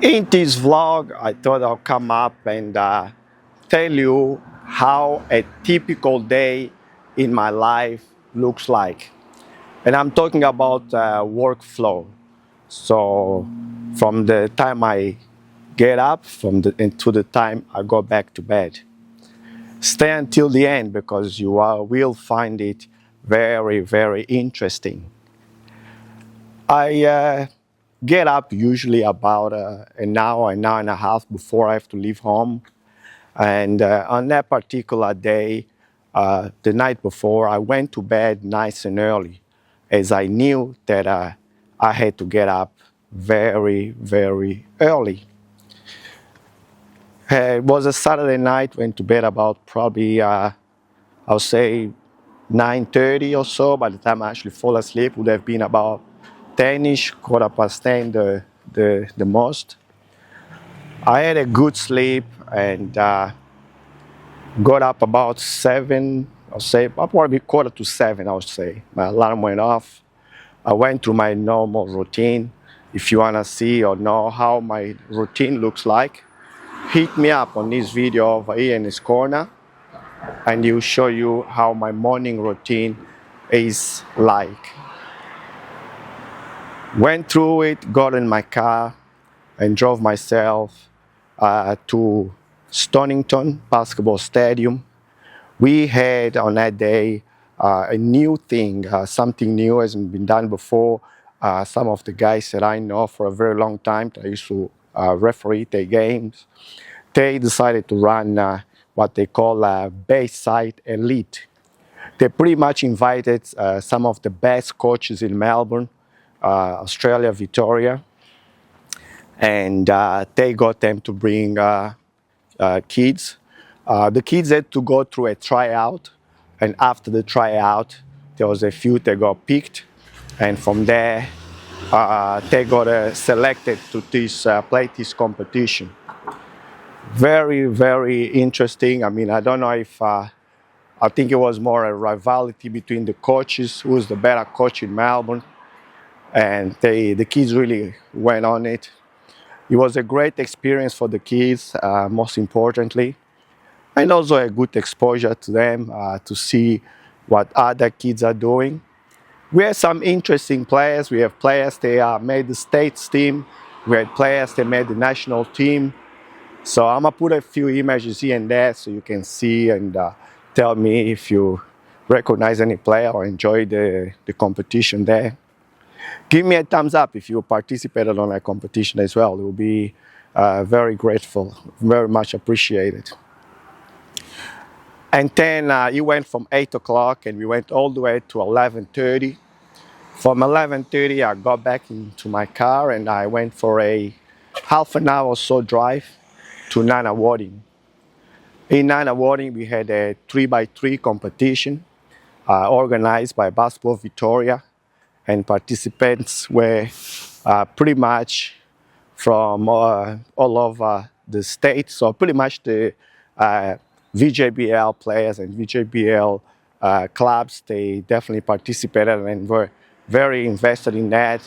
In this vlog, I thought I'll come up and tell you how a typical day in my life looks like. And I'm talking about workflow. So from the time I get up into the time I go back to bed. Stay until the end because you will find it very, very interesting. I get up usually about an hour and a half before I have to leave home. And on that particular day, the night before, I went to bed nice and early, as I knew that I had to get up very, very early. It was a Saturday night, went to bed about probably, I'll say 9:30 or so. By the time I actually fall asleep, would have been about 10-ish, quarter past 10 the most. I had a good sleep and got up about 7, I'll say, probably quarter to 7, I would say. My alarm went off. I went through my normal routine. If you want to see or know how my routine looks like, hit me up on this video over here in this corner and he'll show you how my morning routine is like. Went through it, got in my car and drove myself to Stonington Basketball Stadium. We had on that day a new thing, something new hasn't been done before. Some of the guys that I know for a very long time, that I used to referee their games, they decided to run what they call Bayside Elite. They pretty much invited some of the best coaches in Melbourne, Australia, Victoria, and they got them to bring kids. The kids had to go through a tryout, and after the tryout, there was a few that got picked, and from there, they got selected to play this competition. Very, very interesting. I mean, I don't know if, I think it was more a rivalry between the coaches, who was the better coach in Melbourne, and the kids really went on it. It was a great experience for the kids, most importantly, and also a good exposure to them to see what other kids are doing. We had some interesting players. We have players that made the states team. We had players that made the national team. So I'm gonna put a few images here and there so you can see and tell me if you recognize any player or enjoy the competition there. Give me a thumbs up if you participated on a competition as well. It will be very grateful, very much appreciated. And then it went from 8 o'clock and we went all the way to 11:30. From 11:30, I got back into my car and I went for a half an hour or so drive to Nanawarding. In Nanawarding, we had a 3x3 competition organized by Basketball Victoria, and participants were pretty much from all over the state. So pretty much the VJBL players and VJBL clubs, they definitely participated and were very invested in that.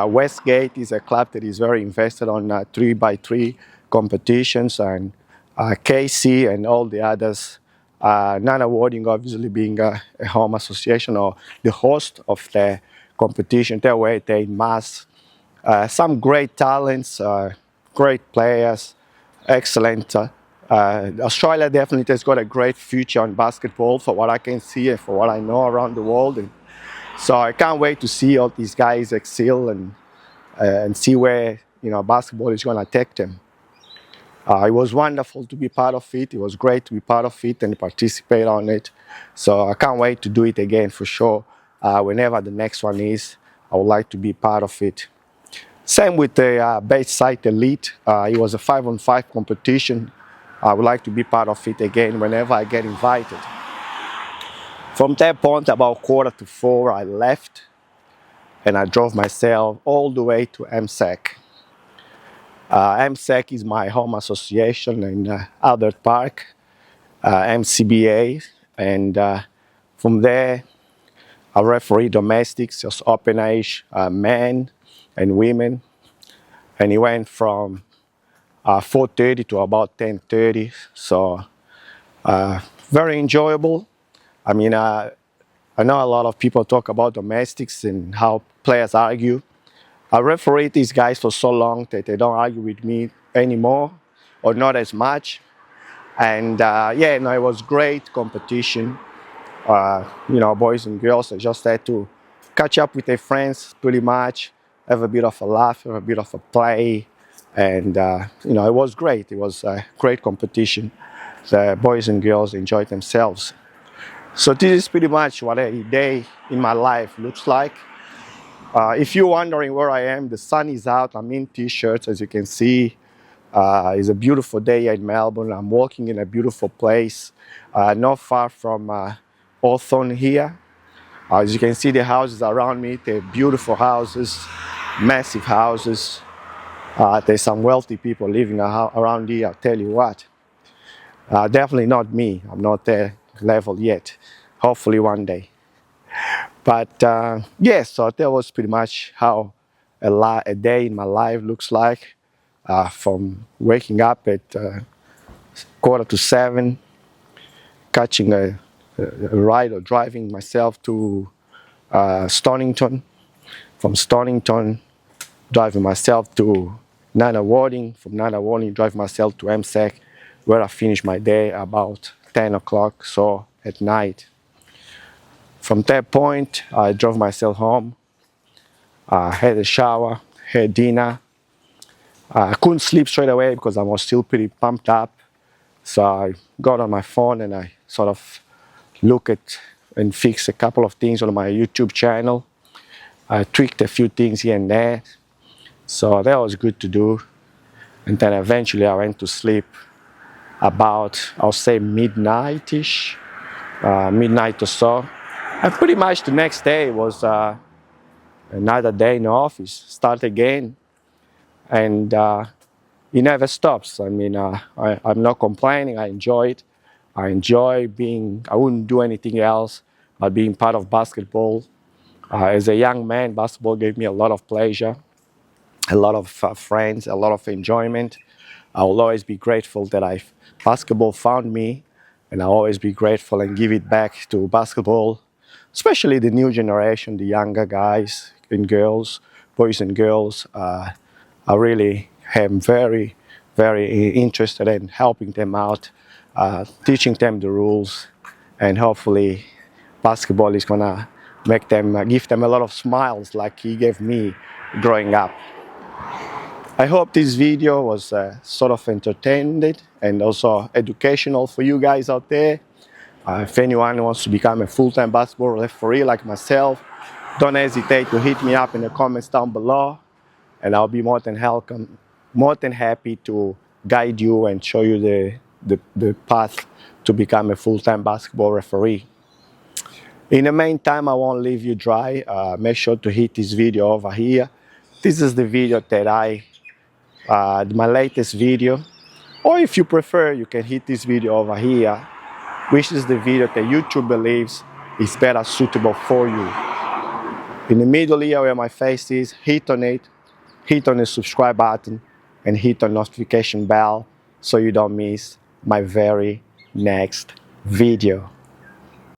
Westgate is a club that is very invested on 3x3 competitions, and KC and all the others. Nanawarding obviously being a home association or the host of the competition. That way they mass some great talents, great players, excellent. Australia definitely has got a great future on basketball for what I can see and for what I know around the world. And so I can't wait to see all these guys excel and see where basketball is going to take them. It was wonderful to be part of it. It was great to be part of it and participate on it. So I can't wait to do it again for sure. Whenever the next one is, I would like to be part of it. Same with the Bayside Elite. It was a 5-on-5 competition. I would like to be part of it again whenever I get invited. From that point, about 3:45, I left and I drove myself all the way to MSEC. MSEC is my home association in Albert Park, MCBA, and from there I referee domestics, just open age men and women. and it went from 4:30 to about 10:30. So very enjoyable. I mean, I know a lot of people talk about domestics and how players argue. I referee these guys for so long that they don't argue with me anymore, or not as much. And yeah, no, it was great competition. Boys and girls, they just had to catch up with their friends pretty much, have a bit of a laugh, have a bit of a play. And, it was great. It was a great competition. The boys and girls enjoyed themselves. So this is pretty much what a day in my life looks like. If you're wondering where I am, the sun is out. I'm in t-shirts, as you can see. It's a beautiful day here in Melbourne. I'm walking in a beautiful place, not far from Hawthorne here. As you can see, the houses around me, they're beautiful houses, massive houses. There's some wealthy people living around here, I'll tell you what. Definitely not me. I'm not there level yet. Hopefully one day. But yeah, so that was pretty much how a day in my life looks like. From waking up at 6:45, catching a ride or driving myself to Stonington. From Stonington, driving myself to Nunawading. From Nunawading, driving myself to MSAC, where I finish my day about 10 o'clock, so at night. From that point, I drove myself home, had a shower, had dinner. I couldn't sleep straight away because I was still pretty pumped up. So I got on my phone and I sort of look at and fix a couple of things on my YouTube channel. I tweaked a few things here and there. So that was good to do. And then eventually I went to sleep about, I'll say midnight-ish, midnight or so. And pretty much the next day was another day in the office, start again. And it never stops. I mean, I'm not complaining. I enjoy it. I enjoy I wouldn't do anything else but being part of basketball. As a young man, basketball gave me a lot of pleasure, a lot of friends, a lot of enjoyment. I will always be grateful that basketball found me, and I'll always be grateful and give it back to basketball, especially the new generation, the younger guys and girls, boys and girls. I really am very, very interested in helping them out, teaching them the rules, and hopefully basketball is gonna make them, give them a lot of smiles like he gave me growing up. I hope this video was sort of entertaining and also educational for you guys out there. If anyone wants to become a full-time basketball referee like myself, don't hesitate to hit me up in the comments down below, and I'll be more than happy to guide you and show you the path to become a full-time basketball referee. In the meantime, I won't leave you dry. Make sure to hit this video over here. This is the video that my latest video. Or if you prefer, you can hit this video over here, which is the video that YouTube believes is better suitable for you. In the middle here where my face is, hit on it, hit on the subscribe button, and hit the notification bell so you don't miss my very next video.